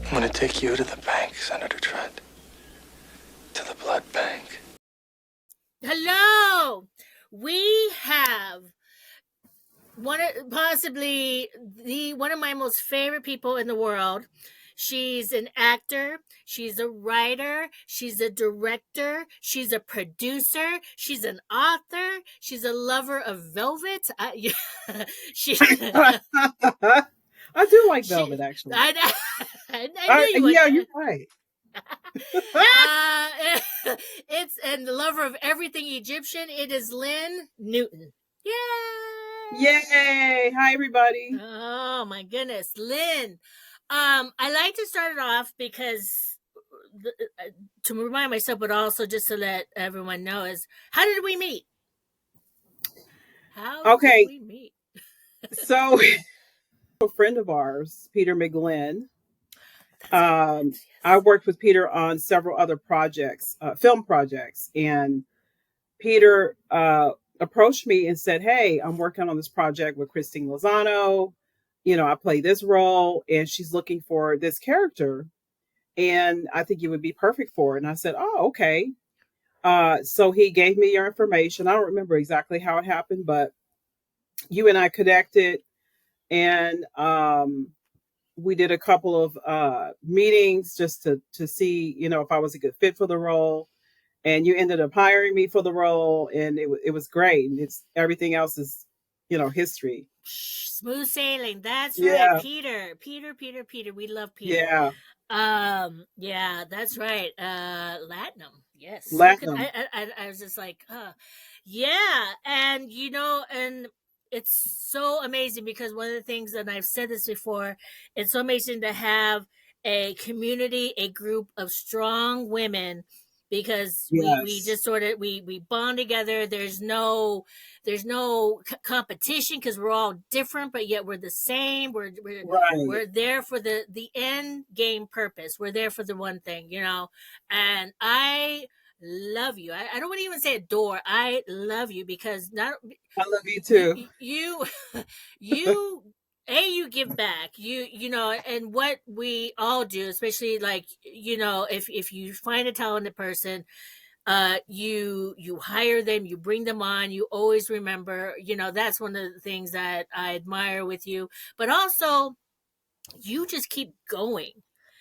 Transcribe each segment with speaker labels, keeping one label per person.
Speaker 1: I'm gonna take you to the bank, Senator Trent. To the blood bank.
Speaker 2: Hello! We have one of my most favorite people in the world. She's an actor, she's a writer, she's a director, she's a producer, she's an author, she's a lover of velvet. She,
Speaker 3: I do like velvet, actually.
Speaker 2: I knew you would.
Speaker 3: Yeah, you're right.
Speaker 2: It's and the lover of everything Egyptian. It is Lynne Newton. Yay!
Speaker 3: Yay! Hi, everybody.
Speaker 2: Oh my goodness, Lynne. I like to start it off because to remind myself, but also just to let everyone know is how did we meet? How did we meet?
Speaker 3: So, a friend of ours, Peter McGlynn. Yes. I worked with Peter on several other projects, film projects, and Peter approached me and said, "Hey, I'm working on this project with Christine Lozano. You know, I play this role, and she's looking for this character, and I think you would be perfect for it." And I said, "Oh, okay." So he gave me your information. I don't remember exactly how it happened, but you and I connected, and we did a couple of meetings just to see, you know, if I was a good fit for the role. And you ended up hiring me for the role, and it was great. And it's everything else is, you know, history.
Speaker 2: Smooth sailing. That's right. Peter. We love Peter. Yeah, that's right. Latinum. Yes.
Speaker 3: Latinum.
Speaker 2: I was just like, yeah. And, you know, and it's so amazing because one of the things, and I've said this before, it's so amazing to have a community, a group of strong women, because we just sort of we bond together. There's no competition because we're all different, but yet we're the same. We're there for the end game purpose. We're there for the one thing, you know. And I love you. I don't want to even say adore. I love you because
Speaker 3: I love you too.
Speaker 2: You you give back, you know, and what we all do, especially like, you know, if you find a talented person, you hire them, you bring them on, you always remember, you know, that's one of the things that I admire with you. But also, you just keep going.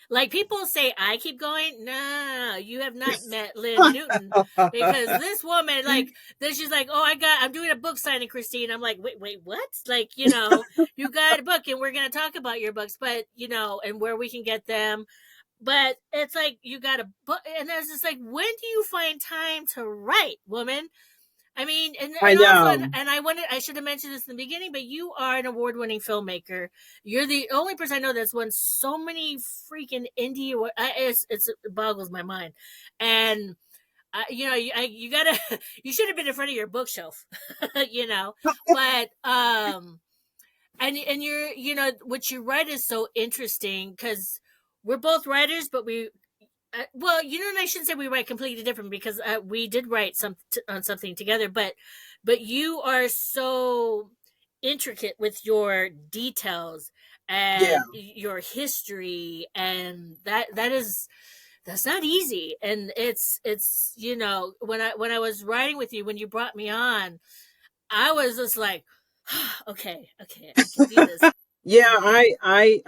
Speaker 2: Like people say, I keep going. No, you have not met Lynne Newton, because this woman, like, then she's like, "Oh, I'm doing a book signing, Christine." I'm like, wait, what? Like, you know, you got a book, and we're gonna talk about your books, but you know, and where we can get them. But it's like you got a book, and there's just like, when do you find time to write, woman? I mean, and also, and I should have mentioned this in the beginning, but you are an award-winning filmmaker. You're the only person I know that's won so many freaking indie awards. It boggles my mind. And you know, you gotta, you should have been in front of your bookshelf, you know. But and you're, you know, what you write is so interesting because we're both writers, but we. Well, you know, and I shouldn't say we write completely different because we did write on something together, but you are so intricate with your details and your history, and that's not easy. And it's you know, when I was writing with you, when you brought me on, I was just like, okay, I can do this.
Speaker 3: I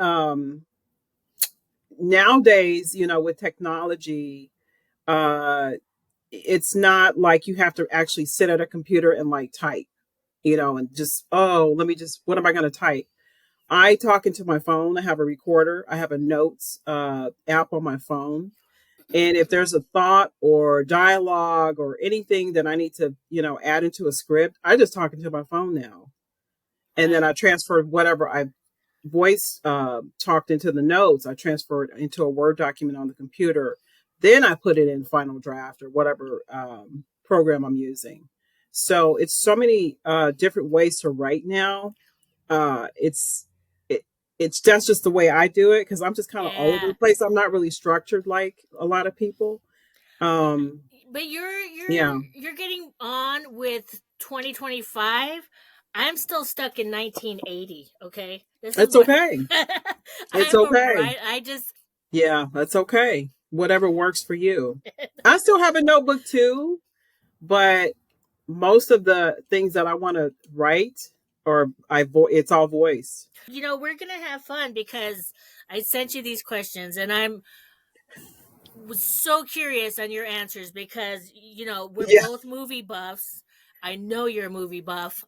Speaker 3: nowadays, you know, with technology, it's not like you have to actually sit at a computer and like type, you know, and just, what am I going to type? I talk into my phone. I have a recorder. I have a notes app on my phone. And if there's a thought or dialogue or anything that I need to, you know, add into a script, I just talk into my phone now. And then I transfer whatever I voice talked into the notes. I transfer it into a Word document on the computer. Then I put it in Final Draft or whatever program I'm using. So it's so many different ways to write now. It's that's just the way I do it because I'm just kind of all over the place. I'm not really structured like a lot of people.
Speaker 2: But you're getting on with 2025. I'm still stuck in 1980. Okay,
Speaker 3: it's okay. It's okay.
Speaker 2: Right? I just
Speaker 3: Yeah, that's okay. Whatever works for you. I still have a notebook too, but most of the things that I want to write or it's all voice.
Speaker 2: We're gonna have fun because I sent you these questions, and I'm was so curious on your answers because we're
Speaker 3: Yeah.
Speaker 2: both movie buffs. I know you're a movie buff.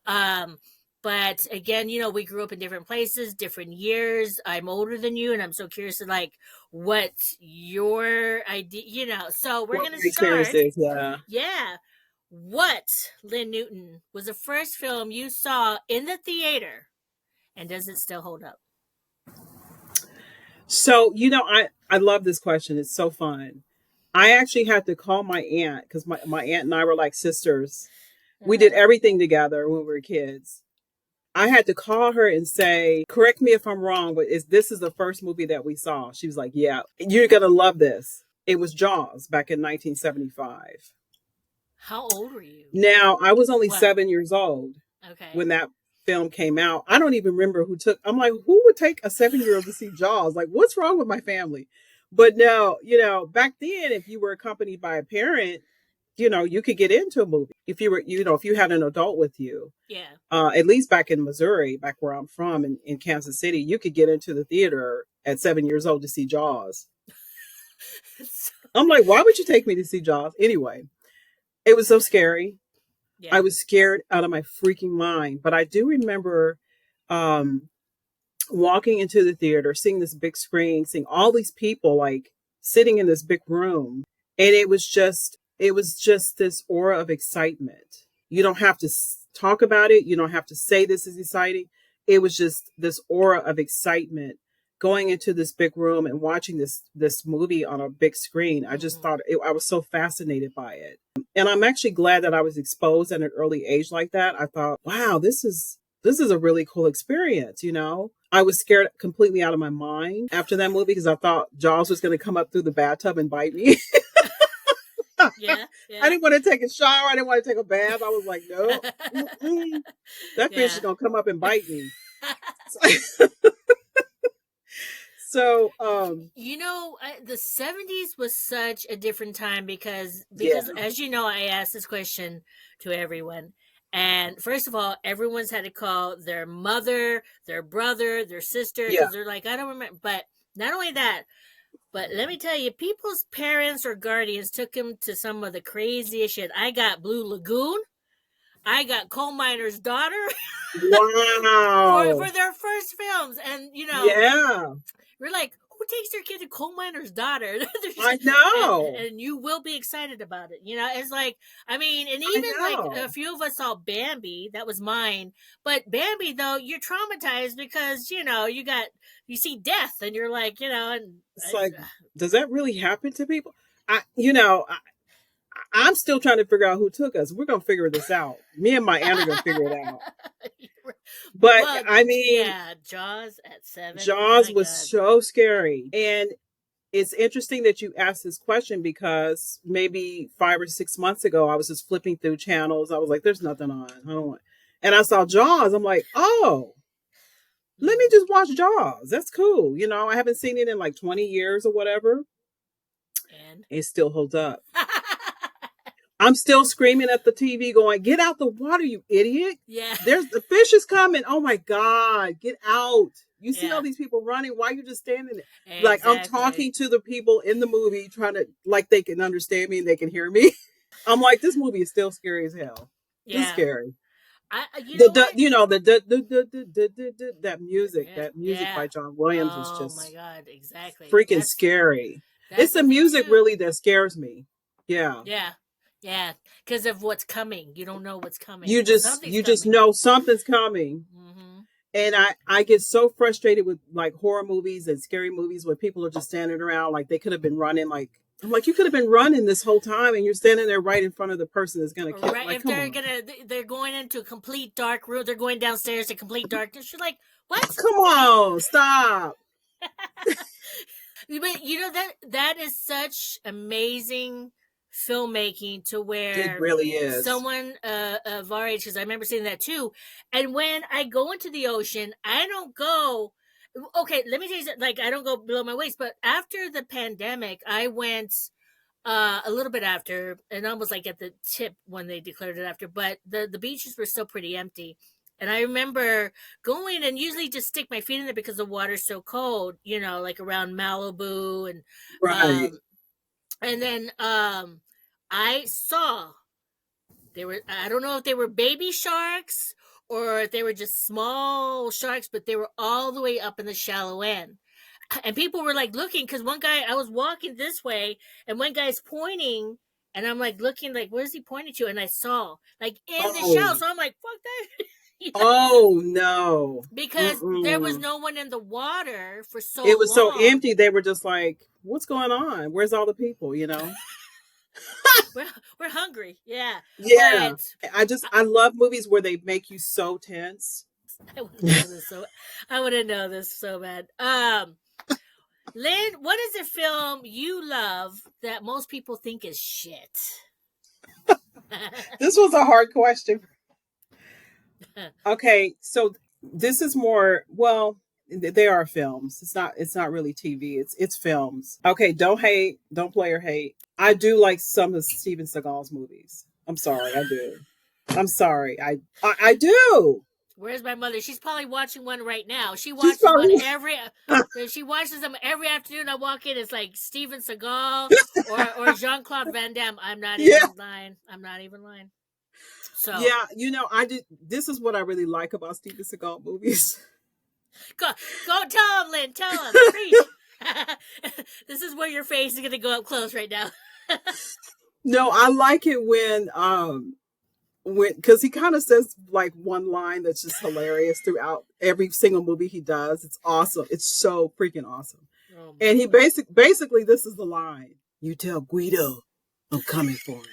Speaker 2: But again, we grew up in different places, different years. I'm older than you, and I'm so curious to like what your idea. So we're
Speaker 3: What
Speaker 2: gonna
Speaker 3: your experience
Speaker 2: start.
Speaker 3: is, yeah.
Speaker 2: Yeah. What, Lynne Newton, was the first film you saw in the theater, and does it still hold up?
Speaker 3: So, I love this question. It's so fun. I actually had to call my aunt because my aunt and I were like sisters. We did
Speaker 2: Uh-huh.
Speaker 3: everything together when we were kids. I had to call her and say, correct me if I'm wrong, but this is the first movie that we saw? She was like, yeah, you're going to love this. It was Jaws back in 1975.
Speaker 2: How old were you?
Speaker 3: Now, I was only
Speaker 2: What?
Speaker 3: 7 years old
Speaker 2: Okay.
Speaker 3: when that film came out. I don't even remember I'm like, who would take a 7 year old to see Jaws? Like, what's wrong with my family? But no, back then, if you were accompanied by a parent, you could get into a movie if if you had an adult with you.
Speaker 2: Yeah.
Speaker 3: At least back in Missouri, back where I'm from in Kansas City, you could get into the theater at 7 years old to see Jaws. I'm like, why would you take me to see Jaws? Anyway, it was so scary.
Speaker 2: Yeah.
Speaker 3: I was scared out of my freaking mind. But I do remember um, walking into the theater, seeing this big screen, seeing all these people like sitting in this big room. And it was just this aura of excitement. You don't have to talk about it. You don't have to say this is exciting. It was just this aura of excitement going into this big room and watching this movie on a big screen. I just thought I was so fascinated by it. And I'm actually glad that I was exposed at an early age like that. I thought, wow, this is a really cool experience. I was scared completely out of my mind after that movie because I thought Jaws was going to come up through the bathtub and bite me.
Speaker 2: Yeah.
Speaker 3: I
Speaker 2: Yeah.
Speaker 3: didn't want to take a shower. I didn't want to take a bath. I was like, no, that fish is
Speaker 2: Yeah.
Speaker 3: going to come up and bite me. So,
Speaker 2: The 70s was such a different time because
Speaker 3: yeah,
Speaker 2: as you know, I asked this question to everyone. And first of all, everyone's had to call their mother, their brother, their sister
Speaker 3: yeah,
Speaker 2: because they're like, I don't remember. But not only that, but let me tell you, people's parents or guardians took them to some of the craziest shit. I got Blue Lagoon. I got Coal Miner's Daughter
Speaker 3: wow,
Speaker 2: for their first films. And,
Speaker 3: yeah,
Speaker 2: we're like, who takes their kid to Coal Miner's Daughter?
Speaker 3: I know,
Speaker 2: and you will be excited about it. It's like, I mean, and
Speaker 3: I
Speaker 2: even like a
Speaker 3: know.
Speaker 2: few of us saw Bambi. That was mine. But Bambi, though, you're traumatized because, you see death and you're like, and
Speaker 3: It's like, does that really happen to people? I'm still trying to figure out who took us. We're gonna figure this out. Me and my aunt are gonna figure it out. But
Speaker 2: well,
Speaker 3: I mean,
Speaker 2: yeah, Jaws at 7.
Speaker 3: Jaws
Speaker 2: My
Speaker 3: was
Speaker 2: God.
Speaker 3: so scary. And it's interesting that you asked this question because maybe 5 or 6 months ago, I was just flipping through channels. I was like, there's nothing on. I don't want. And I saw Jaws. I'm like, oh, let me just watch Jaws. That's cool. I haven't seen it in like 20 years or whatever.
Speaker 2: And
Speaker 3: It still holds up. I'm still screaming at the TV going, get out the water, you idiot.
Speaker 2: yeah.
Speaker 3: There's the fish is coming. Oh my God, get out. You see all
Speaker 2: Yeah.
Speaker 3: these people running. Why are you just standing there? Like I'm
Speaker 2: Exactly.
Speaker 3: talking to the people in the movie trying to like they can understand me and they can hear me. I'm like, this movie is still scary as hell. It's
Speaker 2: Yeah.
Speaker 3: scary.
Speaker 2: You know what?
Speaker 3: That music,
Speaker 2: Yeah.
Speaker 3: that music
Speaker 2: Yeah.
Speaker 3: by John Williams was
Speaker 2: Oh my
Speaker 3: just
Speaker 2: God. Exactly.
Speaker 3: freaking scary. It's
Speaker 2: That's
Speaker 3: the
Speaker 2: the thing
Speaker 3: music
Speaker 2: too.
Speaker 3: really that scares me. Yeah.
Speaker 2: Yeah. Yeah. Because of what's coming. You don't know what's coming.
Speaker 3: You
Speaker 2: Well,
Speaker 3: just
Speaker 2: something's
Speaker 3: you just
Speaker 2: coming.
Speaker 3: know something's coming.
Speaker 2: Mm-hmm.
Speaker 3: And I get so frustrated with like horror movies and scary movies where people are just standing around like they could have been running. Like I'm like, you could have been running this whole time and you're standing there right in front of the person that's gonna kill.
Speaker 2: Right.
Speaker 3: Like,
Speaker 2: If
Speaker 3: come on.
Speaker 2: they're going into a complete dark room, they're going downstairs to complete darkness. You're like, what?
Speaker 3: Come on, stop.
Speaker 2: But that is such amazing filmmaking to
Speaker 3: It
Speaker 2: where
Speaker 3: really is.
Speaker 2: someone of our age, because I remember seeing that too. And when I go into the ocean, I don't go Okay, let me tell you something. Like, I don't go below my waist, but after the pandemic, I went a little bit after, and almost like at the tip when they declared it after. But the beaches were still pretty empty, and I remember going and usually just stick my feet in there because the water's so cold. Like around Malibu
Speaker 3: Right.
Speaker 2: um, and then I saw they were. I don't know if they were baby sharks or if they were just small sharks, but they were all the way up in the shallow end. And people were like looking because one guy, I was walking this way, and one guy's pointing, and I'm like looking, like, where's he pointing to? And I saw like in the
Speaker 3: Oh.
Speaker 2: shallow, so I'm like, fuck that.
Speaker 3: Oh no.
Speaker 2: Because there was
Speaker 3: Mm-mm.
Speaker 2: no one in the water for so
Speaker 3: It was so
Speaker 2: long.
Speaker 3: empty. They were just like, "What's going on? Where's all the people?" You know.
Speaker 2: We're hungry, yeah.
Speaker 3: Yeah.
Speaker 2: But
Speaker 3: I love movies where they make you so tense.
Speaker 2: I want to know this so I want to know this so bad. Lynn, what is a film you love that most people think is shit?
Speaker 3: This was a hard question. Okay, so this is more, well, they are films. It's not really TV. It's films. Okay, don't hate, don't play or hate. I do like some of Steven Seagal's movies. I'm sorry, I do. I'm sorry. I do.
Speaker 2: Where's my mother? She's probably watching one right now. She
Speaker 3: She's
Speaker 2: watches one
Speaker 3: probably
Speaker 2: every. She watches them every afternoon. I walk in, it's like Steven Seagal or Jean Claude Van Damme. I'm not
Speaker 3: yeah.
Speaker 2: even lying. I'm not even lying. So
Speaker 3: Yeah, I did. This is what I really like about Steven Seagal movies.
Speaker 2: go tell him, Lynn. Tell him. Preach. This is where your face is gonna go up close right now.
Speaker 3: No, I like it when because he kind of says like one line that's just hilarious throughout every single movie he does. It's awesome. It's so freaking awesome.
Speaker 2: Oh
Speaker 3: And he basically this is the line. You tell Guido I'm coming for him.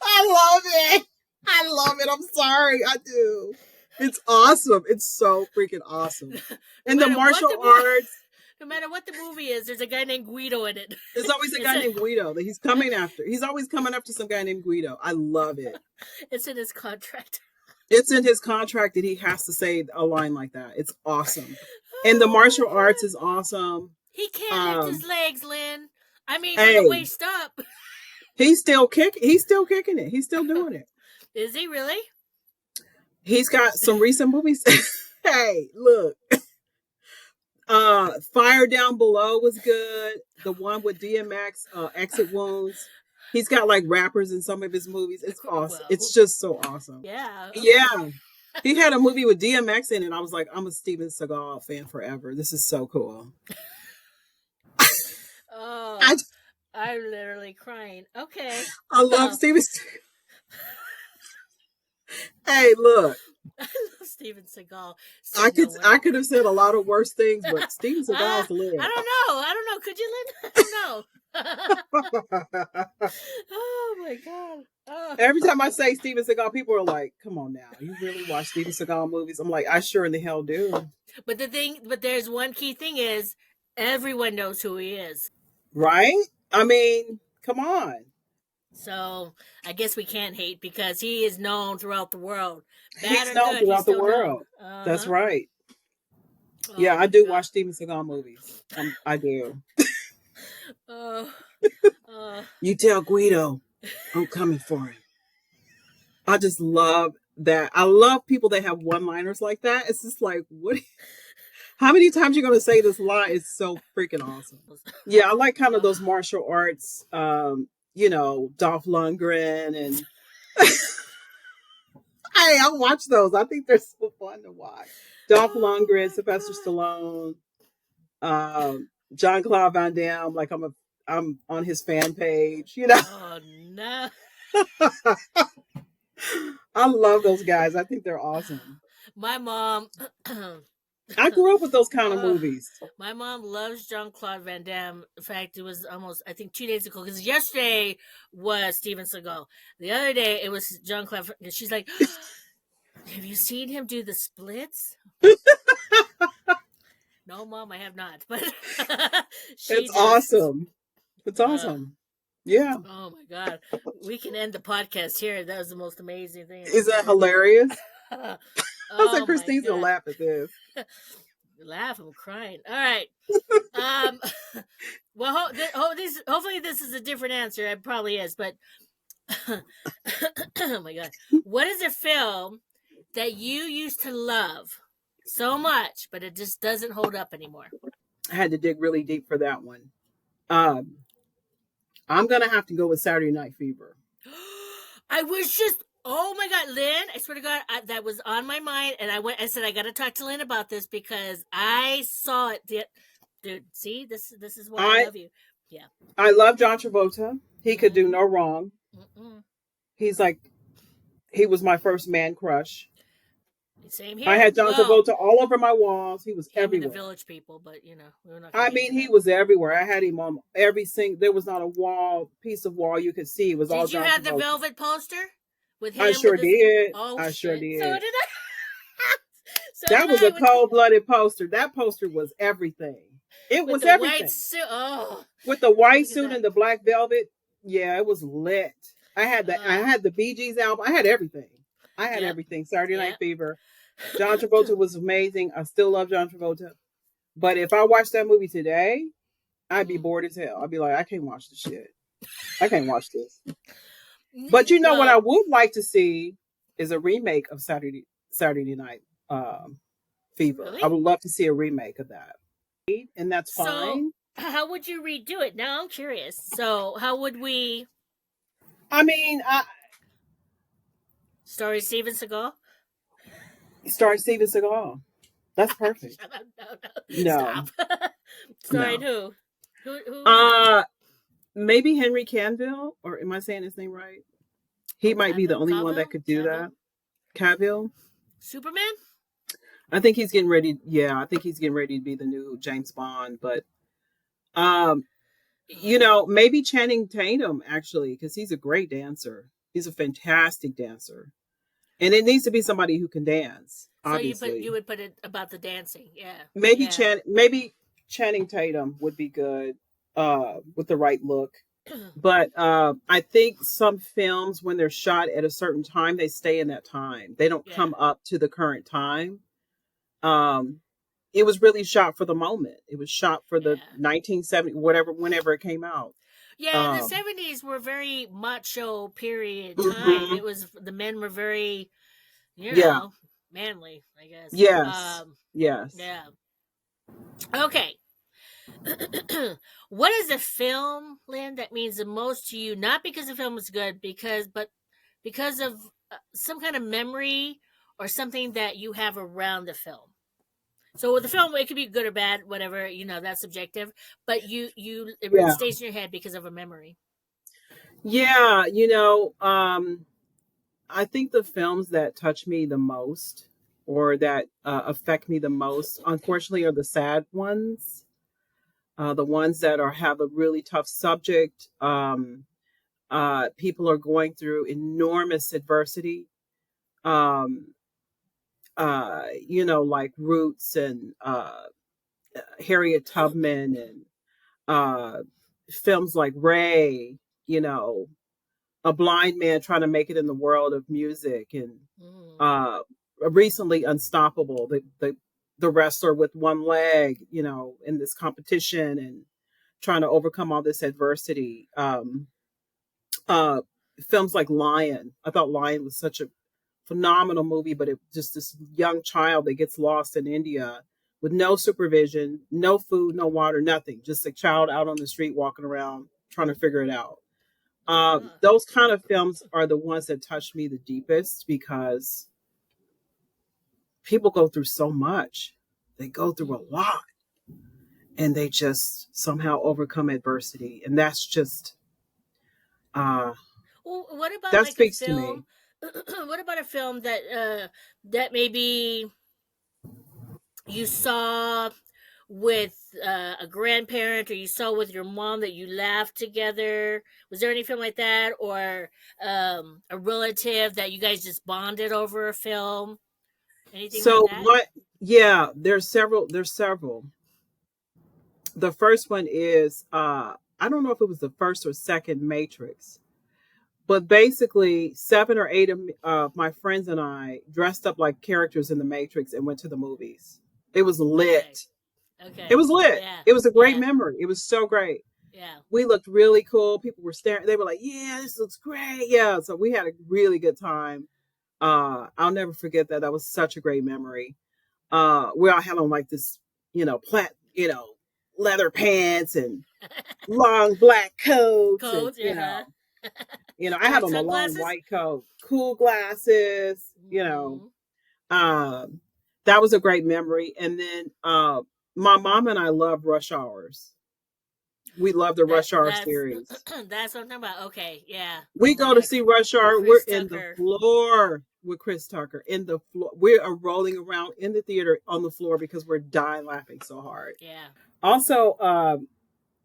Speaker 3: I love it. I love it. I'm sorry. I do. It's awesome. It's so freaking awesome. And the martial arts.
Speaker 2: No matter what the movie is, there's a guy named Guido in it.
Speaker 3: There's always a guy named Guido that he's coming after. He's always coming after some guy named Guido. I love it.
Speaker 2: It's in his contract.
Speaker 3: It's in his contract that he has to say a line like that. It's awesome. And the martial arts is awesome.
Speaker 2: He can't lift his legs, Lynn. I mean,
Speaker 3: Hey,
Speaker 2: from the waist up.
Speaker 3: He's still kicking it. He's still doing it.
Speaker 2: Is he really?
Speaker 3: He's got some recent movies. Hey, look. Fire Down Below was good. The one with DMX, Exit Wounds. He's got like rappers in some of his movies. It's awesome.
Speaker 2: Well,
Speaker 3: it's just so awesome.
Speaker 2: Yeah.
Speaker 3: Yeah. He had a movie with DMX in it. I was like, I'm a Steven Seagal fan forever. This is so cool.
Speaker 2: Oh, I'm literally crying. Okay.
Speaker 3: I love Steven Seagal. Hey, look.
Speaker 2: I love Steven Seagal.
Speaker 3: I could have said a lot of worse things, but Steven Seagal's lit.
Speaker 2: I don't know. Could you, Lynn? I don't know. Oh my god. Oh.
Speaker 3: Every time I say Steven Seagal, people are like, "Come on now, you really watch Steven Seagal movies?" I'm like, "I sure in the hell do."
Speaker 2: But there's one key thing is everyone knows who he is,
Speaker 3: right? I mean, come on.
Speaker 2: So I guess we can't hate because he is known throughout the world.
Speaker 3: He's known throughout the world. Uh-huh. That's right. Oh, yeah, I do watch Steven Seagal movies. I do. You tell Guido I'm coming for him. I just love that. I love people that have one-liners like that. It's just like, what? How many times you're going to say this line? It's so freaking awesome. Yeah, I like kind of those martial arts, Dolph Lundgren and... Hey, I watch those. I think they're so fun to watch. Dolph Lundgren, Sylvester Stallone, John Claude Van Damme. Like I'm on his fan page.
Speaker 2: Oh no!
Speaker 3: I love those guys. I think they're awesome.
Speaker 2: My mom.
Speaker 3: I grew up with those kind of movies.
Speaker 2: My mom loves Jean-Claude Van Damme. In fact, it was almost, I think, 2 days ago, because yesterday was Steven Seagal. The other day, it was Jean-Claude. And she's like, have you seen him do the splits? No, Mom, I have not. But
Speaker 3: it's awesome. It's awesome. Yeah.
Speaker 2: Oh, my God. We can end the podcast here. That was the most amazing thing.
Speaker 3: Is that hilarious? I was like,
Speaker 2: Oh my
Speaker 3: Christine's gonna
Speaker 2: god.
Speaker 3: laugh at this.
Speaker 2: Laugh, I'm crying. All right. Um well hopefully this is a different answer. It probably is, but oh my god. What is a film that you used to love so much, but it just doesn't hold up anymore?
Speaker 3: I had to dig really deep for that one. Um, I'm gonna have to go with Saturday Night Fever.
Speaker 2: I was just, oh my god, Lynn! I swear to God, that was on my mind, and I said I got to talk to Lynn about this because I saw it. Dude, see, this is why I
Speaker 3: I
Speaker 2: love you. Yeah.
Speaker 3: I love John Travolta. He could do
Speaker 2: Mm-hmm.
Speaker 3: no wrong.
Speaker 2: Mm-mm.
Speaker 3: He's like he was my first man crush.
Speaker 2: Same
Speaker 3: I
Speaker 2: here.
Speaker 3: had John
Speaker 2: Well,
Speaker 3: Travolta all over my walls. He was
Speaker 2: he had me the
Speaker 3: everywhere.
Speaker 2: Village People, but we're not going
Speaker 3: I
Speaker 2: to get
Speaker 3: mean,
Speaker 2: into
Speaker 3: he
Speaker 2: that.
Speaker 3: was everywhere. I had him on every single. There was not a wall, piece of wall you could see. It was all
Speaker 2: Did you
Speaker 3: John
Speaker 2: have the
Speaker 3: Travolta.
Speaker 2: Velvet poster with
Speaker 3: I
Speaker 2: him with
Speaker 3: sure
Speaker 2: this?
Speaker 3: did.
Speaker 2: Oh
Speaker 3: I sure
Speaker 2: shit! So
Speaker 3: did.
Speaker 2: did I. So
Speaker 3: That
Speaker 2: did
Speaker 3: was
Speaker 2: I
Speaker 3: a cold-blooded poster. That poster was everything. It
Speaker 2: with
Speaker 3: was
Speaker 2: the white
Speaker 3: everything.
Speaker 2: suit. Oh,
Speaker 3: With the white
Speaker 2: look at
Speaker 3: suit
Speaker 2: that.
Speaker 3: and the black velvet. Yeah, it was lit. I
Speaker 2: Oh,
Speaker 3: had the Bee Gees album. I had everything. I had
Speaker 2: yep,
Speaker 3: everything. Saturday Night
Speaker 2: yep.
Speaker 3: Fever. John Travolta was amazing. I still love John Travolta. But if I watched that movie today, I'd be
Speaker 2: Mm.
Speaker 3: bored as hell. I'd be like, I can't watch this shit. I can't watch this. But you know what I
Speaker 2: Well,
Speaker 3: would like to see is a remake of Saturday Night Fever.
Speaker 2: really?
Speaker 3: I would love to see a remake of that, and that's
Speaker 2: So,
Speaker 3: fine.
Speaker 2: how would you redo it? Now I'm curious. So, how would we
Speaker 3: I mean, I
Speaker 2: story Steven Seagal?
Speaker 3: start Steven Seagal. That's perfect.
Speaker 2: Shut up! No, no,
Speaker 3: No,
Speaker 2: stop. Starring
Speaker 3: no.
Speaker 2: who? Who?
Speaker 3: Uh maybe Henry Canville, or am I saying his name right? He
Speaker 2: Oh,
Speaker 3: might be the only one that
Speaker 2: Cavill,
Speaker 3: could do that. Cavill.
Speaker 2: Superman.
Speaker 3: I think he's getting ready. Yeah, I think he's getting ready to be the new James Bond. But um, maybe Channing Tatum actually, because he's a great dancer. He's a fantastic dancer, and it needs to be somebody who can dance.
Speaker 2: So you
Speaker 3: Obviously,
Speaker 2: would put it about the dancing, yeah,
Speaker 3: maybe
Speaker 2: yeah.
Speaker 3: maybe Channing Tatum would be good with the right look. But I think some films, when they're shot at a certain time, they stay in that time. They don't
Speaker 2: Yeah,
Speaker 3: come up to the current time. Um, it was really shot for the moment. It was shot for the
Speaker 2: yeah.
Speaker 3: 1970, whatever, whenever it came out.
Speaker 2: Yeah, and the
Speaker 3: Um,
Speaker 2: 70s were very macho period time.
Speaker 3: mhm.
Speaker 2: It was the men were very,
Speaker 3: Yeah.
Speaker 2: manly, I guess.
Speaker 3: Yes. Yes.
Speaker 2: Yeah. Okay. What is a film, Lynn, that means the most to you? Not because the film was good, but because of some kind of memory or something that you have around the film. So with the film, it could be good or bad, whatever. That's subjective. But it
Speaker 3: Yeah.
Speaker 2: stays in your head because of a memory.
Speaker 3: Yeah. I think the films that touch me the most or that affect me the most, unfortunately, are the sad ones. The ones that have a really tough subject. People are going through enormous adversity. Um, like Roots and Harriet Tubman and uh, films like Ray, you know, a blind man trying to make it in the world of music, and
Speaker 2: Mm.
Speaker 3: uh, recently Unstoppable, the wrestler with one leg, in this competition and trying to overcome all this adversity. Uh, Films like Lion. I thought Lion was such a phenomenal movie, but it just this young child that gets lost in India with no supervision, no food, no water, nothing. Just a child out on the street walking around trying to figure it out.
Speaker 2: Uh-huh.
Speaker 3: Those kind of films are the ones that touch me the deepest because people go through so much. They go through a
Speaker 2: Mm.
Speaker 3: lot and they just somehow overcome adversity. And that's just, uh,
Speaker 2: Well, what about
Speaker 3: that
Speaker 2: like a
Speaker 3: speaks to me.
Speaker 2: film? What about a film that maybe you saw with a grandparent, or you saw with your mom that you laughed together? Was there any film like that, or a relative that you guys just bonded over a film? Anything like
Speaker 3: So
Speaker 2: that?
Speaker 3: what, yeah, there's several. The first one is, I don't know if it was the first or second Matrix, But basically, 7 or 8 of my friends and I dressed up like characters in the Matrix and went to the movies. It was
Speaker 2: Okay.
Speaker 3: lit. It
Speaker 2: Okay.
Speaker 3: was lit.
Speaker 2: Yeah.
Speaker 3: It was a great
Speaker 2: Yeah.
Speaker 3: memory. It was so great.
Speaker 2: Yeah.
Speaker 3: We looked really cool. People were staring. They were like, "Yeah, this looks great." Yeah. So we had a really good time. I'll never forget that. That was such a great memory. We all had on like this, leather pants and long black coats, and
Speaker 2: Codes. Yeah.
Speaker 3: I had
Speaker 2: Dark
Speaker 3: on a long
Speaker 2: sunglasses.
Speaker 3: white coat, cool glasses.
Speaker 2: Mm-hmm.
Speaker 3: Um, that was a great memory. And then my mom and I love Rush Hours. We love the
Speaker 2: That
Speaker 3: Rush Hour
Speaker 2: that's
Speaker 3: series.
Speaker 2: that's what I'm talking about. Okay. Yeah.
Speaker 3: We
Speaker 2: Oh my
Speaker 3: go to
Speaker 2: God.
Speaker 3: see Rush Hour. We're
Speaker 2: Chris
Speaker 3: in the
Speaker 2: Tucker.
Speaker 3: floor with Chris Tucker. In the floor. We are rolling around in the theater on the floor because we're dying laughing so hard.
Speaker 2: Yeah.
Speaker 3: Also,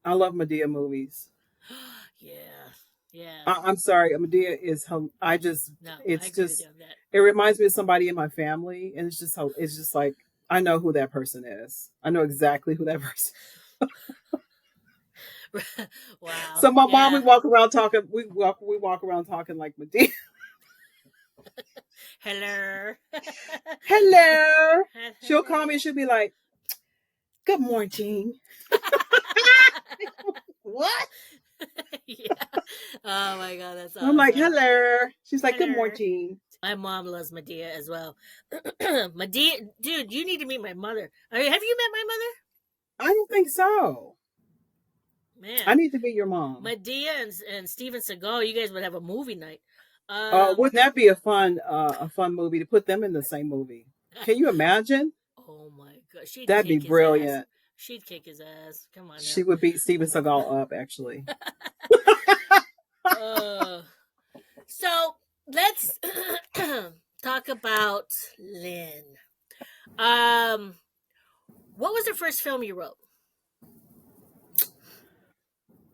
Speaker 3: I love Medea movies.
Speaker 2: Yeah. Yeah.
Speaker 3: I'm sorry, Medea is. I just,
Speaker 2: No, I
Speaker 3: it's
Speaker 2: agree with
Speaker 3: just,
Speaker 2: you on that.
Speaker 3: it reminds me of somebody in my family, and it's just like I know who that person is. I know exactly who that person.
Speaker 2: Wow.
Speaker 3: So my mom,
Speaker 2: Yeah.
Speaker 3: we walk around talking like Medea.
Speaker 2: Hello.
Speaker 3: Hello. She'll call me and she'll be like, "Good morning." What?
Speaker 2: Yeah. Oh my God, that's
Speaker 3: I'm like,
Speaker 2: awesome.
Speaker 3: "Hello." She's like, "Good
Speaker 2: Hello.
Speaker 3: morning."
Speaker 2: My mom loves Medea as well. Medea, dude, you need to meet my mother. Have you met my
Speaker 3: I don't think so.
Speaker 2: mother?
Speaker 3: I
Speaker 2: Man,
Speaker 3: need to meet your mom.
Speaker 2: Medea and Steven Seagal, you guys would have a movie night.
Speaker 3: Wouldn't that be a fun movie to put them in the same movie? Can you imagine?
Speaker 2: Oh my God, she'd
Speaker 3: That'd be
Speaker 2: kick his ass.
Speaker 3: brilliant.
Speaker 2: She'd kick his ass. Come on
Speaker 3: She
Speaker 2: now.
Speaker 3: would beat Steven Seagal up, actually.
Speaker 2: So let's talk about Lynne. What was the first film you wrote?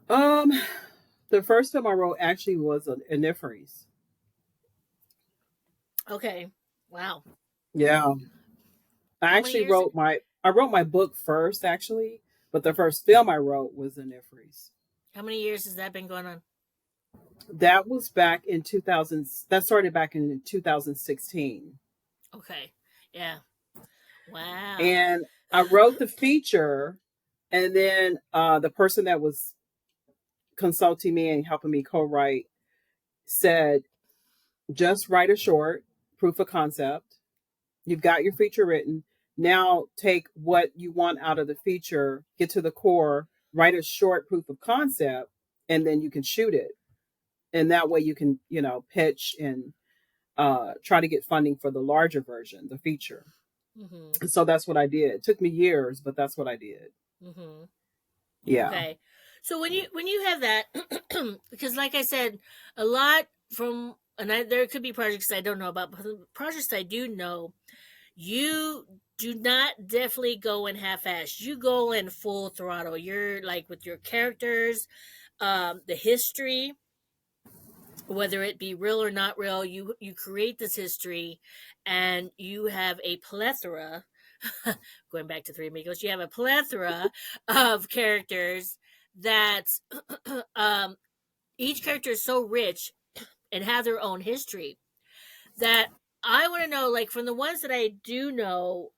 Speaker 3: The first film I wrote actually was an Anifreeze.
Speaker 2: Okay. Wow.
Speaker 3: Yeah, I
Speaker 2: How many
Speaker 3: actually
Speaker 2: years?
Speaker 3: I wrote my book first, actually, but the first film I wrote was Anifreeze.
Speaker 2: How many years has that been going on?
Speaker 3: That was back in 2000. That started back in 2016,
Speaker 2: Okay. Yeah. Wow.
Speaker 3: and I wrote the feature, and then the person that was consulting me and helping me co-write said, just write a short proof of concept. You've got your feature written. Now take what you want out of the feature, get to the core, write a short proof of concept, and then you can shoot it. And that way you can, pitch and try to get funding for the larger version, the feature.
Speaker 2: Mm-hmm.
Speaker 3: And so that's what I did. It took me years, but that's what I did.
Speaker 2: Mm-hmm.
Speaker 3: Yeah.
Speaker 2: Okay. So when you have that, because like I said, a lot from there could be projects I don't know about, but the projects I do know, you do not definitely go in half-assed. You go in full throttle. You're like with your characters, the history, whether it be real or not real, you create this history, and you have a plethora. Going back to Three Amigos, you have a plethora of characters that each character is so rich and have their own history that I want to know, like from the ones that I do know,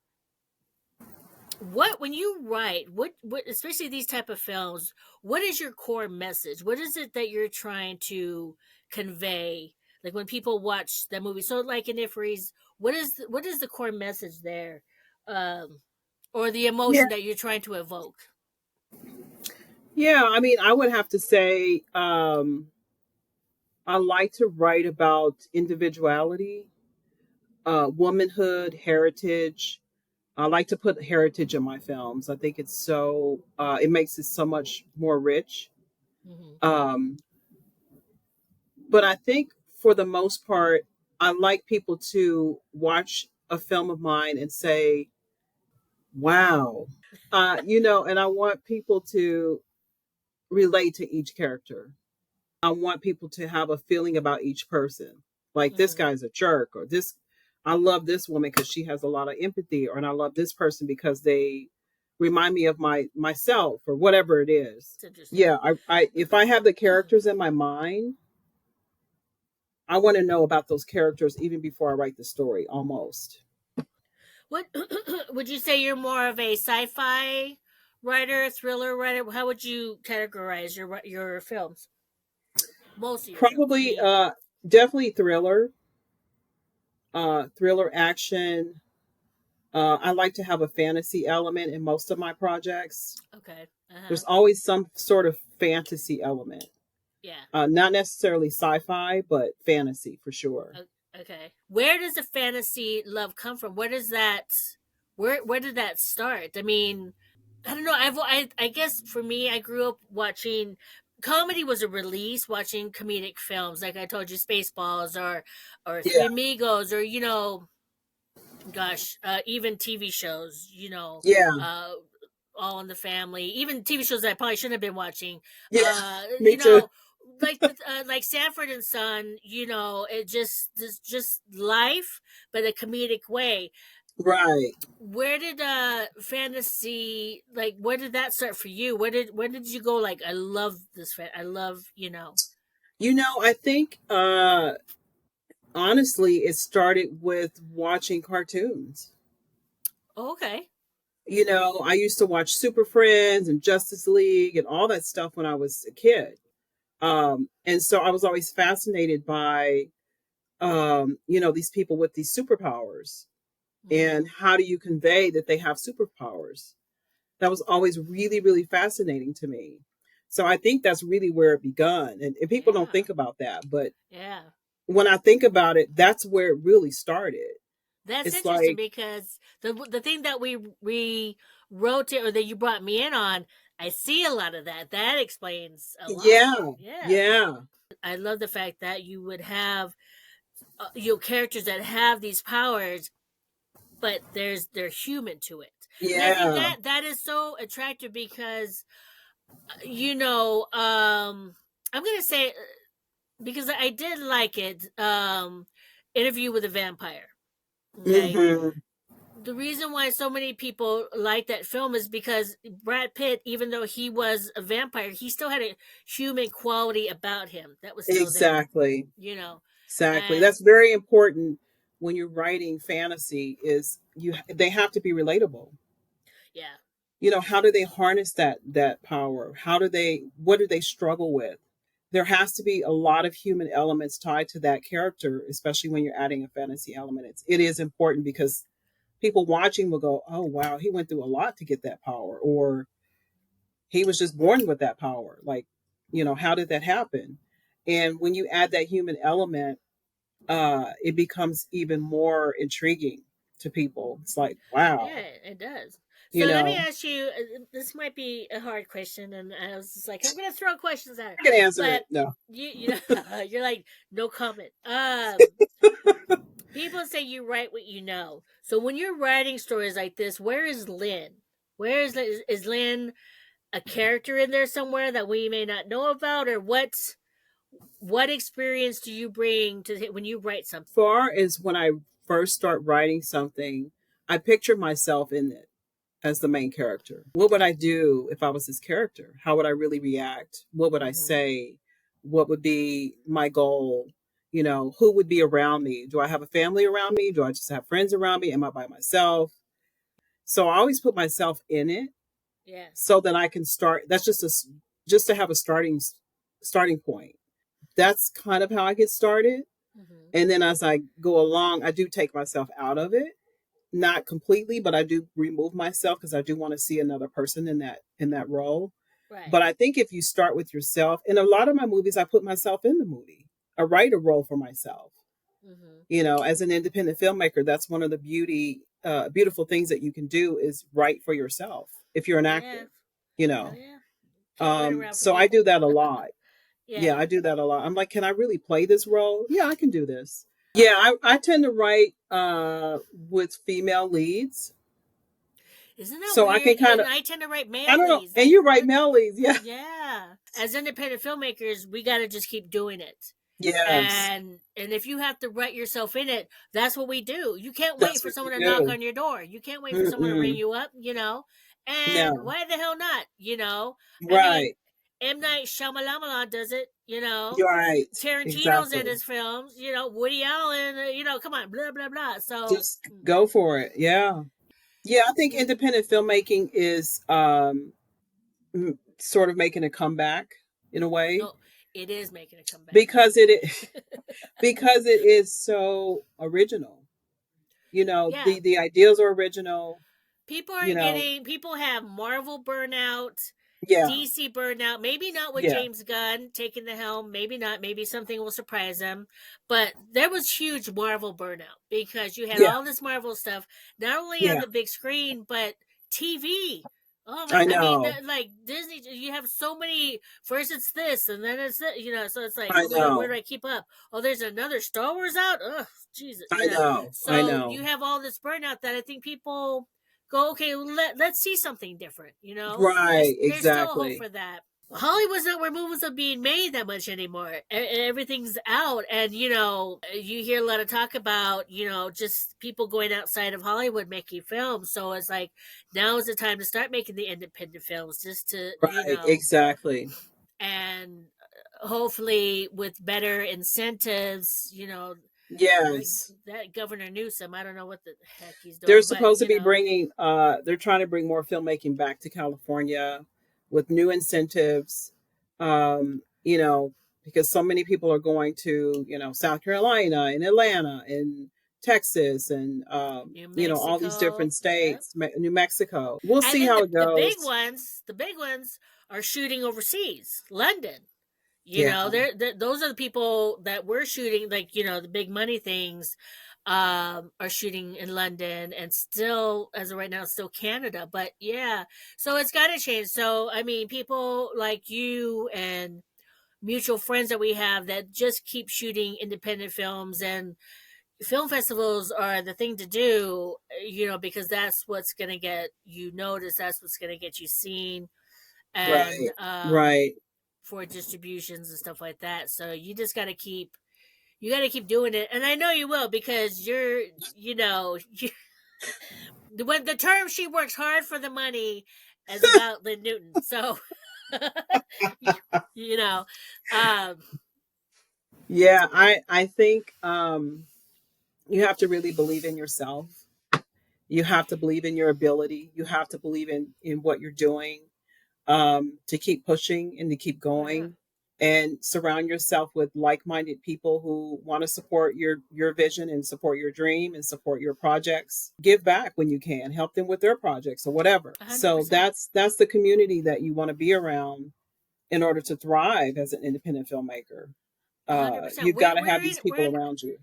Speaker 2: what when you write, what especially these type of films, what is your core message? What is it that you're trying to convey? Like when people watch that movie, so like in Ifries, what is the core message there, or the
Speaker 3: Yeah.
Speaker 2: emotion that you're trying to evoke?
Speaker 3: Yeah. I mean, I would have to say, I like to write about individuality, womanhood, heritage. I like to put heritage in my films. I think it's it makes it so much more rich.
Speaker 2: Mm-hmm.
Speaker 3: Um, but I think for the most part, I like people to watch a film of mine and say, wow, and I want people to relate to each character. I want people to have a feeling about each person. Like this
Speaker 2: Mm-hmm.
Speaker 3: guy's a jerk, or this, I love this woman because she has a lot of empathy, or and I love this person because they remind me of myself, or whatever it is.
Speaker 2: It's interesting.
Speaker 3: Yeah, I if I have the characters in my mind, I want to know about those characters even before I write the story, almost.
Speaker 2: What would you say you're more of a sci-fi writer, thriller writer? How would you categorize your films? Most of your films. I
Speaker 3: Probably
Speaker 2: mean,
Speaker 3: definitely thriller, thriller action. I like to have a fantasy element in most of my projects.
Speaker 2: okay. Uh-huh.
Speaker 3: There's always some sort of fantasy element.
Speaker 2: Yeah.
Speaker 3: Not necessarily sci-fi, but fantasy for sure.
Speaker 2: Okay. Where does the fantasy love come from? Where does that where did that start? I mean, I don't know. I guess for me, I grew up watching comedy was a release, watching comedic films like I told you, Spaceballs or Three
Speaker 3: Yeah,
Speaker 2: Amigos, or gosh, even TV shows.
Speaker 3: yeah,
Speaker 2: Uh, All in the Family, even TV shows that I probably shouldn't have been watching.
Speaker 3: yeah.
Speaker 2: Uh,
Speaker 3: Me
Speaker 2: you
Speaker 3: too.
Speaker 2: know, like Sanford and Son. It just life, but a comedic way.
Speaker 3: Right.
Speaker 2: Where did fantasy, like, where did that start for you? Where did you go? Like, I love this. I love.
Speaker 3: I think honestly, it started with watching cartoons.
Speaker 2: Oh, okay.
Speaker 3: I used to watch Super Friends and Justice League and all that stuff when I was a kid. And so I was always fascinated by, these people with these superpowers, and
Speaker 2: Mm-hmm.
Speaker 3: how do you convey that they have superpowers? That was always really, really fascinating to me. So I think that's really where it begun. And people don't
Speaker 2: Yeah.
Speaker 3: think about that. But
Speaker 2: Yeah.
Speaker 3: when I think about it, that's where it really started.
Speaker 2: That's
Speaker 3: It's
Speaker 2: interesting
Speaker 3: like,
Speaker 2: because the thing that we wrote it, or that you brought me in on, I see a lot of that. That explains a lot.
Speaker 3: yeah,
Speaker 2: Yeah.
Speaker 3: yeah,
Speaker 2: I love the fact that you would have characters that have these powers, but they're human to it. And I think
Speaker 3: yeah.
Speaker 2: that is so attractive because I'm gonna say, because I did like it, Interview with a Vampire. Okay.
Speaker 3: Hmm.
Speaker 2: The reason why so many people like that film is because Brad Pitt, even though he was a vampire, he still had a human quality about him that was still there.
Speaker 3: Exactly.
Speaker 2: You know,
Speaker 3: Exactly.
Speaker 2: and
Speaker 3: That's very important when you're writing fantasy, is they have to be relatable.
Speaker 2: yeah,
Speaker 3: How do they harness that power? What do they struggle with? There has to be a lot of human elements tied to that character, especially when you're adding a fantasy element. It is important because people watching will go, "Oh wow, he went through a lot to get that power," or he was just born with that power. Like, how did that happen? And when you add that human element, it becomes even more intriguing to people. It's like,
Speaker 2: yeah,
Speaker 3: wow,
Speaker 2: it does.
Speaker 3: you
Speaker 2: So let me
Speaker 3: know,
Speaker 2: ask you. This might be a hard question, and I was just like, I'm gonna throw questions at her,
Speaker 3: I can answer
Speaker 2: but
Speaker 3: it. No.
Speaker 2: you're like, no comment. People say you write what you know. So when you're writing stories like this, where is Lynn? Where is Lynn a character in there somewhere that we may not know about, or what experience do you bring to when you write something?
Speaker 3: Far as when I first start writing something, I picture myself in it as the main character. What would I do if I was this character? How would I really react? What would I
Speaker 2: Mm-hmm.
Speaker 3: say? What would be my goal? Who would be around me? Do I have a family around me? Do I just have friends around me? Am I by myself? So I always put myself in it
Speaker 2: Yeah.
Speaker 3: so that I can start. That's just to have a starting point. That's kind of how I get started.
Speaker 2: Mm-hmm.
Speaker 3: And then as I go along, I do take myself out of it, not completely, but I do remove myself because I do want to see another person in that role.
Speaker 2: Right.
Speaker 3: But I think if you start with yourself, in a lot of my movies, I put myself in the movie. I write a role for myself.
Speaker 2: Mm-hmm.
Speaker 3: As an independent filmmaker, that's one of the beautiful things that you can do, is write for yourself if you're an
Speaker 2: Yeah.
Speaker 3: actor. You
Speaker 2: Oh
Speaker 3: know,
Speaker 2: yeah. Can't wait around for
Speaker 3: so I do
Speaker 2: people.
Speaker 3: that a lot. Yeah,
Speaker 2: Yeah.
Speaker 3: I do that a lot. I'm like, can I really play this role? Yeah, I can do this. Yeah, I tend to write with female leads,
Speaker 2: Isn't that
Speaker 3: so I can
Speaker 2: weird?
Speaker 3: kind
Speaker 2: And
Speaker 3: of,
Speaker 2: I tend to write
Speaker 3: I
Speaker 2: male
Speaker 3: don't know.
Speaker 2: leads.
Speaker 3: And you write male leads, yeah.
Speaker 2: Yeah. As independent filmmakers, we got to just keep doing it.
Speaker 3: Yes,
Speaker 2: And if you have to write yourself in it, that's what we do. You can't wait
Speaker 3: that's
Speaker 2: for
Speaker 3: what you
Speaker 2: someone to knock
Speaker 3: do.
Speaker 2: on your door. You can't wait for someone to ring
Speaker 3: Mm-mm.
Speaker 2: you up. And
Speaker 3: No,
Speaker 2: why the hell not? I mean,
Speaker 3: right.
Speaker 2: M. Night Shyamalan does it,
Speaker 3: You're right.
Speaker 2: Tarantino's in
Speaker 3: Exactly.
Speaker 2: his films, Woody Allen, come on, blah, blah, blah. So,
Speaker 3: Just go for it. Yeah. Yeah, I think independent filmmaking is sort of making a comeback in a way
Speaker 2: no, it is making a comeback.
Speaker 3: because because it is so original.
Speaker 2: Yeah.
Speaker 3: The ideas are original, you know.
Speaker 2: People have Marvel burnout,
Speaker 3: Yeah.
Speaker 2: DC burnout, maybe not with
Speaker 3: Yeah.
Speaker 2: James Gunn taking the helm, maybe not, maybe something will surprise them. But there was huge Marvel burnout because you had
Speaker 3: Yeah.
Speaker 2: all this Marvel stuff, not only on
Speaker 3: Yeah.
Speaker 2: the big screen, but TV. Oh my!
Speaker 3: I
Speaker 2: I mean,
Speaker 3: know.
Speaker 2: like Disney, you have so many. First, it's this, and then it's that. So it's like,
Speaker 3: I
Speaker 2: oh my god, where
Speaker 3: know.
Speaker 2: do I keep up? Oh, there's another Star Wars out. Oh, Jesus,
Speaker 3: I know. I
Speaker 2: So
Speaker 3: know.
Speaker 2: you have all this burnout that I think people go, okay, let's see something different.
Speaker 3: Right,
Speaker 2: There's still hope
Speaker 3: exactly.
Speaker 2: for that. Hollywood's not where movies are being made that much anymore. Everything's out, and you hear a lot of talk about just people going outside of Hollywood making films. So it's like now is the time to start making the independent films, just to
Speaker 3: Right, exactly.
Speaker 2: and hopefully with better incentives. Like
Speaker 3: Yes.
Speaker 2: that Governor Newsom, I don't know what the heck he's
Speaker 3: They're
Speaker 2: doing, but
Speaker 3: supposed to be bringing they're trying to bring more filmmaking back to California with new incentives. You know, because so many people are going to, South Carolina and Atlanta and Texas and
Speaker 2: New
Speaker 3: all these
Speaker 2: Mexico,
Speaker 3: different
Speaker 2: yeah.
Speaker 3: states, New Mexico. We'll
Speaker 2: And
Speaker 3: see
Speaker 2: then
Speaker 3: how it goes.
Speaker 2: the big ones are shooting overseas, London.
Speaker 3: Yeah.
Speaker 2: Those are the people that we're shooting, like the big money things, are shooting in London, and still, as of right now, still Canada. But yeah, so it's got to change. So I mean, people like you and mutual friends that we have that just keep shooting independent films, and film festivals are the thing to do, because that's what's going to get you noticed, that's what's going to get you seen, and
Speaker 3: Right. Right.
Speaker 2: for distributions and stuff like that. So you got to keep doing it, and I know you will, because when the term "she works hard for the money" is about Lynne Newton. So you know, um,
Speaker 3: Yeah, I think you have to really believe in yourself. You have to believe in your ability. You have to believe in what you're doing, to keep pushing and to keep
Speaker 2: oh yeah,
Speaker 3: going, and surround yourself with like-minded people who want to support your vision and support your dream and support your projects. Give back when you can. Help them with their projects or whatever.
Speaker 2: hundred
Speaker 3: So
Speaker 2: percent,
Speaker 3: that's the community that you want to be around in order to thrive as an independent filmmaker.
Speaker 2: 100%.
Speaker 3: You've got to have these people around you.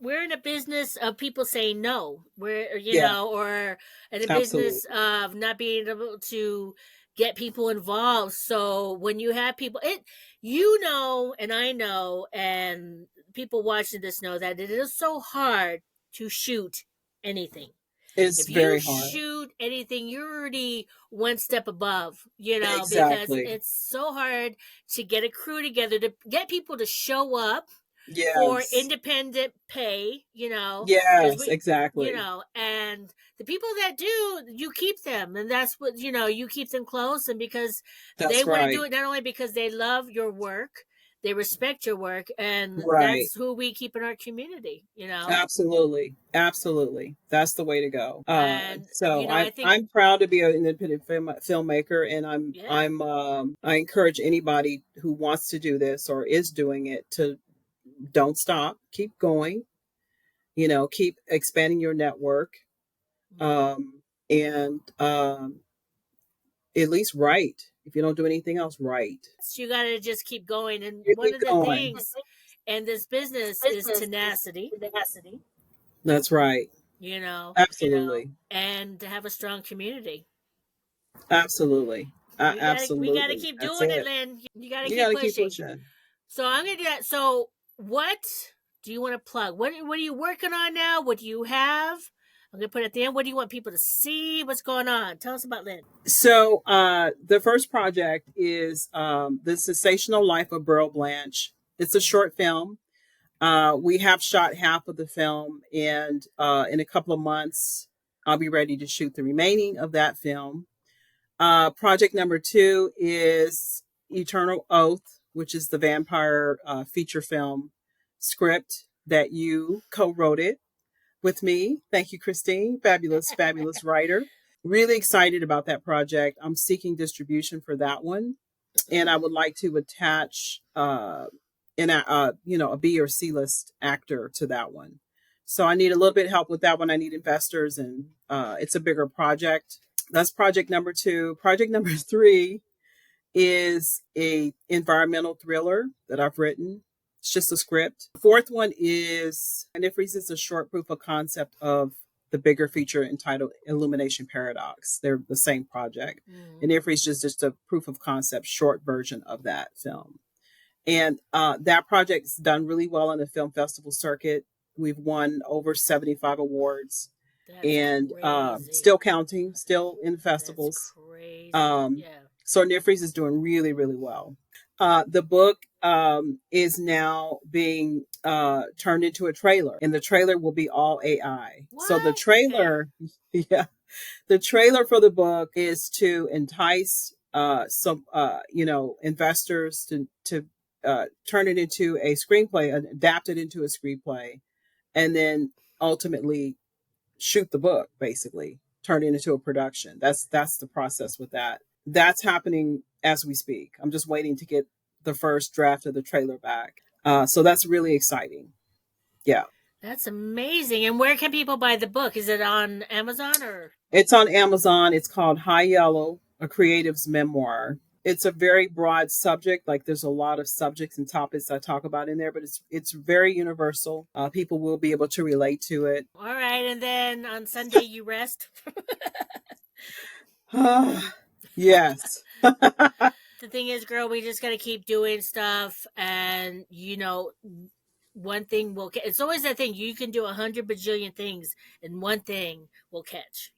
Speaker 2: We're in a business of people saying no. We're
Speaker 3: Yeah,
Speaker 2: or in a business
Speaker 3: absolutely.
Speaker 2: of not being able to get people involved. So when you have people, and I know, and people watching this know that it is so hard to shoot anything.
Speaker 3: It's
Speaker 2: If you
Speaker 3: very hard.
Speaker 2: shoot anything, you're already one step above, because
Speaker 3: Exactly.
Speaker 2: it's so hard to get a crew together, to get people to show up for
Speaker 3: Yes.
Speaker 2: independent pay, because
Speaker 3: Yes, exactly.
Speaker 2: and the people that do, you keep them, and that's what, you keep them close, and because they
Speaker 3: That's
Speaker 2: want to do
Speaker 3: right.
Speaker 2: it, not only because they love your work, they respect your work, and
Speaker 3: Right.
Speaker 2: that's who we keep in our community.
Speaker 3: Absolutely. Absolutely. That's the way to go.
Speaker 2: And,
Speaker 3: So
Speaker 2: I think,
Speaker 3: I'm proud to be an independent filmmaker, and
Speaker 2: yeah,
Speaker 3: I encourage anybody who wants to do this or is doing it to don't stop, keep going, keep expanding your network,
Speaker 2: mhm.
Speaker 3: um, and at least write. If you don't do anything else, write.
Speaker 2: You got to just keep going. And
Speaker 3: You
Speaker 2: one
Speaker 3: keep
Speaker 2: of the
Speaker 3: going.
Speaker 2: things in this business is tenacity,
Speaker 3: That's right.
Speaker 2: you know,
Speaker 3: Absolutely.
Speaker 2: and to have a strong community.
Speaker 3: Absolutely.
Speaker 2: We gotta
Speaker 3: Absolutely.
Speaker 2: keep
Speaker 3: That's
Speaker 2: doing it,
Speaker 3: it.
Speaker 2: Lynn. You gotta
Speaker 3: You
Speaker 2: keep
Speaker 3: got to keep
Speaker 2: pushing.
Speaker 3: pushing.
Speaker 2: So I'm gonna do that. So what do you want to plug? What are you working on now? What do you have? I'm gonna put it at the end. What do you want people to see? What's going on? Tell us about Lynn.
Speaker 3: So the first project is The Sensational Life of Burl Blanche. It's a short film. We have shot half of the film, and in a couple of months, I'll be ready to shoot the remaining of that film. Project number two is Eternal Oath, which is the vampire feature film script that you co-wrote it with me. Thank you, Christine. Fabulous, fabulous writer. Really excited about that project. I'm seeking distribution for that one, and I would like to attach a B or C list actor to that one. So I need a little bit of help with that one. I need investors, and it's a bigger project. That's project number 2. Project number 3 is a environmental thriller that I've written. It's just a script. The fourth one is, and it is a short proof of concept of the bigger feature entitled Illumination Paradox. They're the same project. And Ifri's just a proof of concept short version of that film. And that project's done really well on the film festival circuit. We've won over 75 awards.
Speaker 2: That's
Speaker 3: and
Speaker 2: crazy.
Speaker 3: still counting, still in festivals.
Speaker 2: That's crazy.
Speaker 3: Yeah.
Speaker 2: Yeah.
Speaker 3: So Nifries is doing really, really well. The book is now being turned into a trailer, and the trailer will be all AI.
Speaker 2: What?
Speaker 3: So the trailer, yeah, the trailer for the book is to entice some, investors to turn it into a screenplay, adapt it into a screenplay, and then ultimately shoot the book, basically turn it into a production. That's the process with that. That's happening as we speak. I'm just waiting to get the first draft of the trailer back. So that's really exciting. Yeah.
Speaker 2: That's amazing. And where can people buy the book? Is it on Amazon or?
Speaker 3: It's on Amazon. It's called High Yellow, A Creative's Memoir. It's a very broad subject. Like there's a lot of subjects and topics I talk about in there, but it's very universal. People will be able to relate to it.
Speaker 2: All right. And then on Sunday you rest.
Speaker 3: Yes.
Speaker 2: The thing is, girl, we just got to keep doing stuff. And, one thing will catch. It's always that thing. You can do 100 bajillion things and one thing will catch,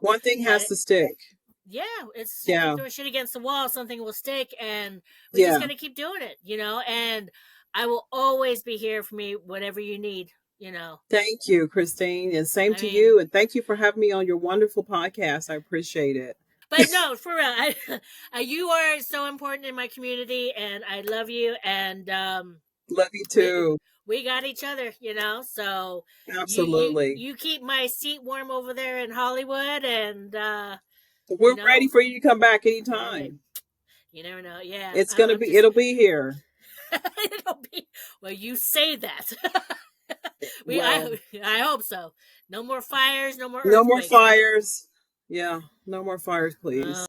Speaker 3: One thing has to stick.
Speaker 2: Yeah, it's
Speaker 3: Yeah.
Speaker 2: throw shit against the wall, something will stick, and we just gotta keep doing it, and I will always be here for me, whatever you need,
Speaker 3: Thank you, Christine, and same to you, and thank you for having me on your wonderful podcast. I appreciate it.
Speaker 2: But no, for real, you are so important in my community, and I love you, and
Speaker 3: love you too.
Speaker 2: We got each other, so
Speaker 3: absolutely.
Speaker 2: You keep my seat warm over there in Hollywood, and
Speaker 3: we're ready for you to come back anytime.
Speaker 2: Right. You never know. Yeah,
Speaker 3: it's gonna be. It'll be here.
Speaker 2: It'll be. Well, you say that. I hope so. No more fires. No more.
Speaker 3: No more fires. Yeah, no more fires, please.